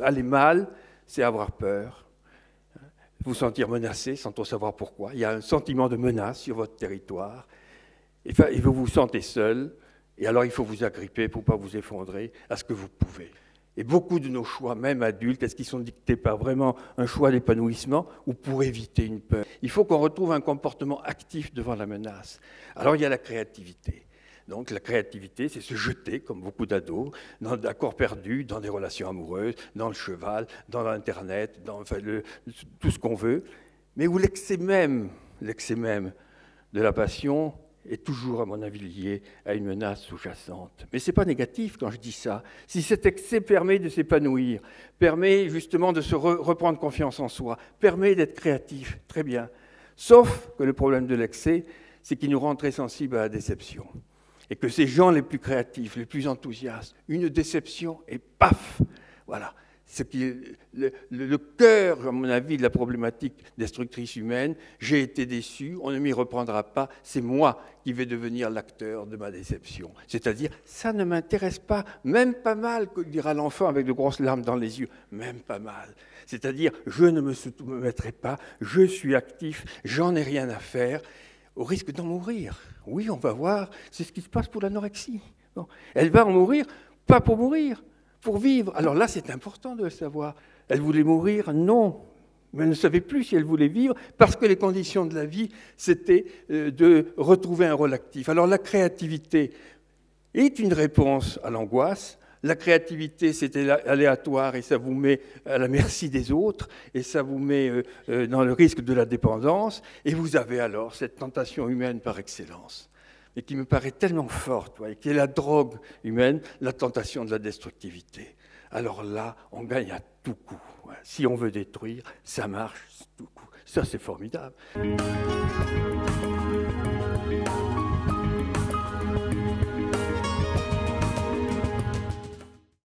aller mal, c'est avoir peur, vous sentir menacé sans trop savoir pourquoi. Il y a un sentiment de menace sur votre territoire, et vous vous sentez seul, et alors il faut vous agripper pour ne pas vous effondrer à ce que vous pouvez. Et beaucoup de nos choix, même adultes, est-ce qu'ils sont dictés par vraiment un choix d'épanouissement ou pour éviter une peur? Il faut qu'on retrouve un comportement actif devant la menace. Alors il y a la créativité. Donc la créativité, c'est se jeter, comme beaucoup d'ados, dans d'accords perdus, dans des relations amoureuses, dans le cheval, dans l'Internet, dans tout ce qu'on veut. Mais où l'excès même de la passion est toujours, à mon avis, lié à une menace sous-jacente. Mais ce n'est pas négatif quand je dis ça. Si cet excès permet de s'épanouir, permet justement de se reprendre confiance en soi, permet d'être créatif, très bien. Sauf que le problème de l'excès, c'est qu'il nous rend très sensibles à la déception. Et que ces gens les plus créatifs, les plus enthousiastes, une déception et paf, voilà. Ce qui est le cœur, à mon avis, de la problématique destructrice humaine. J'ai été déçu, on ne m'y reprendra pas, c'est moi qui vais devenir l'acteur de ma déception. C'est-à-dire, ça ne m'intéresse pas, même pas mal, dira l'enfant avec de grosses larmes dans les yeux, même pas mal. C'est-à-dire, je ne me soumettrai pas, je suis actif, j'en ai rien à faire, au risque d'en mourir. Oui, on va voir, c'est ce qui se passe pour l'anorexie. Bon. Elle va en mourir, pas pour mourir, pour vivre. Alors là, c'est important de le savoir. Elle voulait mourir? Non. Mais elle ne savait plus si elle voulait vivre, parce que les conditions de la vie, c'était de retrouver un rôle actif. Alors la créativité est une réponse à l'angoisse. La créativité, c'est aléatoire et ça vous met à la merci des autres et ça vous met dans le risque de la dépendance. Et vous avez alors cette tentation humaine par excellence, et qui me paraît tellement forte, qui est la drogue humaine, la tentation de la destructivité. Alors là, on gagne à tout coup. Si on veut détruire, ça marche tout coup. Ça, c'est formidable.